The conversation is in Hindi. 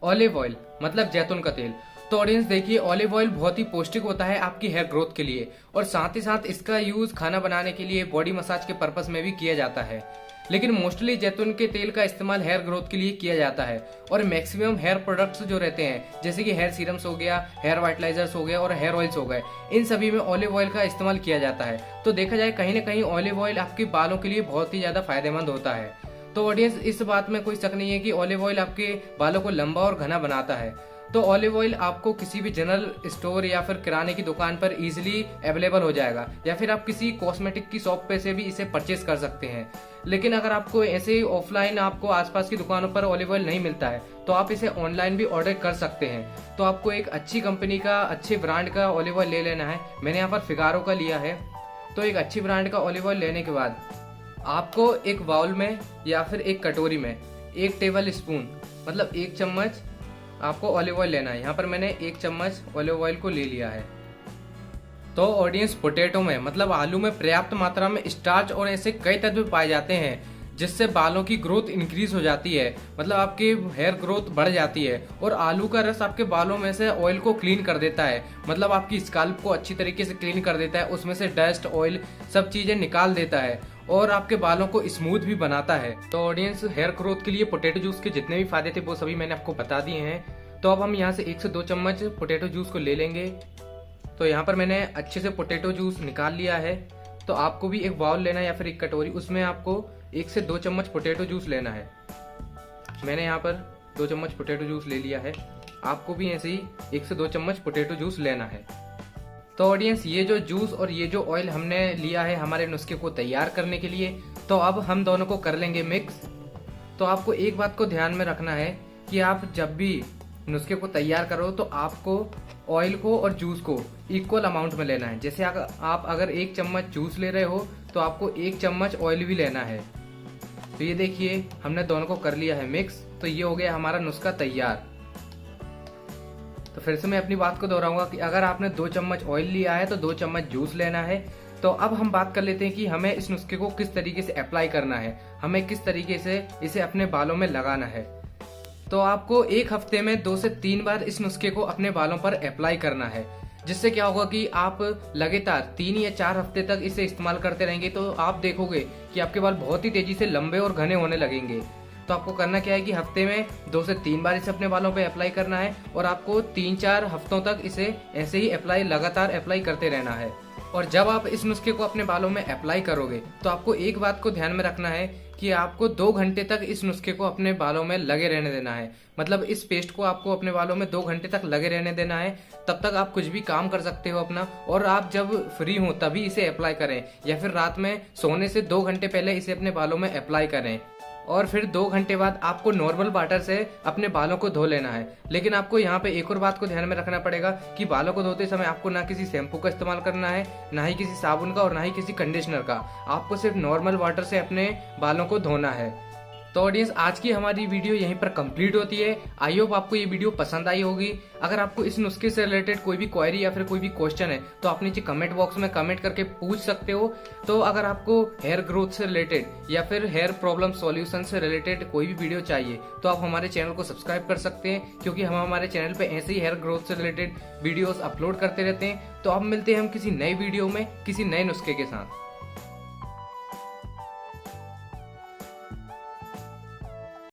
ऑलिव ऑयल मतलब जैतून का तेल। तो ऑडियंस देखिए, ऑलिव ऑयल बहुत ही पौष्टिक होता है आपकी हेयर ग्रोथ के लिए, और साथ ही साथ इसका यूज खाना बनाने के लिए, बॉडी मसाज के पर्पस में भी किया जाता है। लेकिन मोस्टली जैतून के तेल का इस्तेमाल हेयर ग्रोथ के लिए किया जाता है। और मैक्सिमम हेयर प्रोडक्ट्स जो रहते हैं, जैसे कि हेयर सीरम्स हो गया, हेयर वाइटलाइजर्स हो गया और हेयर ऑयल्स हो गए, इन सभी में ऑलिव ऑयल का इस्तेमाल किया जाता है। तो देखा जाए कहीं ना कहीं ऑलिव ऑयल आपके बालों के लिए बहुत ही ज्यादा फायदेमंद होता है। तो ऑडियंस, इस बात में कोई शक नहीं है कि ऑलिव ऑयल आपके बालों को लंबा और घना बनाता है। तो ऑलिव ऑयल आपको किसी भी जनरल स्टोर या फिर किराने की दुकान पर इजीली अवेलेबल हो जाएगा, या फिर आप किसी कॉस्मेटिक की शॉप पे से भी इसे परचेज कर सकते हैं। लेकिन अगर आपको ऐसे ही ऑफलाइन आपको आसपास की दुकानों पर ऑलिव ऑयल नहीं मिलता है, तो आप इसे ऑनलाइन भी ऑर्डर कर सकते हैं। तो आपको एक अच्छी कंपनी का, अच्छे ब्रांड का ऑलिव ऑयल ले लेना है। मैंने यहाँ पर फिगारो का लिया है। तो एक अच्छी ब्रांड का ऑलिव ऑयल लेने के बाद आपको एक बाउल में या फिर एक कटोरी में 1 टेबल स्पून मतलब 1 चम्मच आपको ऑलिव ऑयल लेना है। यहाँ पर मैंने 1 चम्मच ऑलिव ऑयल को ले लिया है। तो ऑडियंस, पोटैटो में मतलब आलू में पर्याप्त मात्रा में स्टार्च और ऐसे कई तत्व पाए जाते हैं जिससे बालों की ग्रोथ इंक्रीज हो जाती है, मतलब आपकी हेयर ग्रोथ बढ़ जाती है। और आलू का रस आपके बालों में से ऑयल को क्लीन कर देता है, मतलब आपकी स्काल्प को अच्छी तरीके से क्लीन कर देता है, उसमें से डस्ट, ऑयल सब चीजें निकाल देता है और आपके बालों को स्मूथ भी बनाता है। तो ऑडियंस, हेयर ग्रोथ के लिए पोटैटो जूस के जितने भी फायदे थे वो सभी मैंने आपको बता दिए हैं। तो अब हम यहाँ से 1 से 2 चम्मच पोटैटो जूस को ले लेंगे। तो यहाँ पर मैंने अच्छे से पोटैटो जूस निकाल लिया है। तो आपको भी एक बाउल लेना है या फिर एक कटोरी, उसमें आपको 1 से 2 चम्मच पोटैटो जूस लेना है। मैंने यहाँ पर 2 चम्मच पोटैटो जूस ले लिया है। आपको भी ऐसे ही 1 से 2 चम्मच पोटैटो जूस लेना है। तो ऑडियंस, ये जो जूस और ये जो ऑयल हमने लिया है हमारे नुस्खे को तैयार करने के लिए, तो अब हम दोनों को कर लेंगे मिक्स। तो आपको एक बात को ध्यान में रखना है कि आप जब भी नुस्खे को तैयार करो तो आपको ऑयल को और जूस को इक्वल अमाउंट में लेना है। जैसे आप अगर 1 चम्मच जूस ले रहे हो तो आपको 1 चम्मच ऑयल भी लेना है। तो ये देखिए, हमने दोनों को कर लिया है मिक्स। तो ये हो गया हमारा नुस्खा तैयार। तो फिर से मैं अपनी बात को दोहराऊंगा कि अगर आपने 2 चम्मच ऑयल लिया है तो 2 चम्मच जूस लेना है। तो अब हम बात कर लेते हैं कि हमें इस नुस्खे को किस तरीके से अप्लाई करना है, हमें किस तरीके से इसे अपने बालों में लगाना है। तो आपको 1 हफ्ते में 2 से 3 बार इस नुस्खे को अपने बालों पर अप्लाई करना है, जिससे क्या होगा कि आप लगातार 3 या 4 हफ्ते तक इसे इस्तेमाल करते रहेंगे तो आप देखोगे कि आपके बाल बहुत ही तेजी से लंबे और घने होने लगेंगे। तो आपको करना क्या है कि हफ्ते में 2 से 3 बार इसे अपने बालों पे अप्लाई करना है, और आपको 3-4 हफ्तों तक इसे ऐसे ही लगातार अप्लाई करते रहना है। और जब आप इस नुस्खे को अपने बालों में अप्लाई करोगे तो आपको एक बात को ध्यान में रखना है कि आपको 2 घंटे तक इस नुस्खे को अपने बालों में लगे रहने देना है। मतलब इस पेस्ट को आपको अपने बालों में 2 घंटे तक लगे रहने देना है। तब तक आप कुछ भी काम कर सकते हो अपना, और आप जब फ्री हो तभी इसे अप्लाई करें, या फिर रात में सोने से 2 घंटे पहले इसे अपने बालों में अप्लाई करें। और फिर 2 घंटे बाद आपको नॉर्मल वाटर से अपने बालों को धो लेना है। लेकिन आपको यहाँ पे एक और बात को ध्यान में रखना पड़ेगा कि बालों को धोते समय आपको ना किसी शैम्पू का इस्तेमाल करना है, ना ही किसी साबुन का, और ना ही किसी कंडीशनर का। आपको सिर्फ नॉर्मल वाटर से अपने बालों को धोना है। तो ऑडियंस, आज की हमारी वीडियो यहीं पर कंप्लीट होती है। आई होप आपको ये वीडियो पसंद आई होगी। अगर आपको इस नुस्खे से रिलेटेड कोई भी क्वेरी या फिर कोई भी क्वेश्चन है तो आप नीचे कमेंट बॉक्स में कमेंट करके पूछ सकते हो। तो अगर आपको हेयर ग्रोथ से रिलेटेड या फिर हेयर प्रॉब्लम सॉल्यूशन से रिलेटेड कोई भी वीडियो चाहिए तो आप हमारे चैनल को सब्सक्राइब कर सकते हैं, क्योंकि हम हमारे चैनल पे ऐसे ही हेयर ग्रोथ से रिलेटेड वीडियोस अपलोड करते रहते हैं। तो अब मिलते हैं हम किसी नए वीडियो में किसी नए नुस्खे के साथ।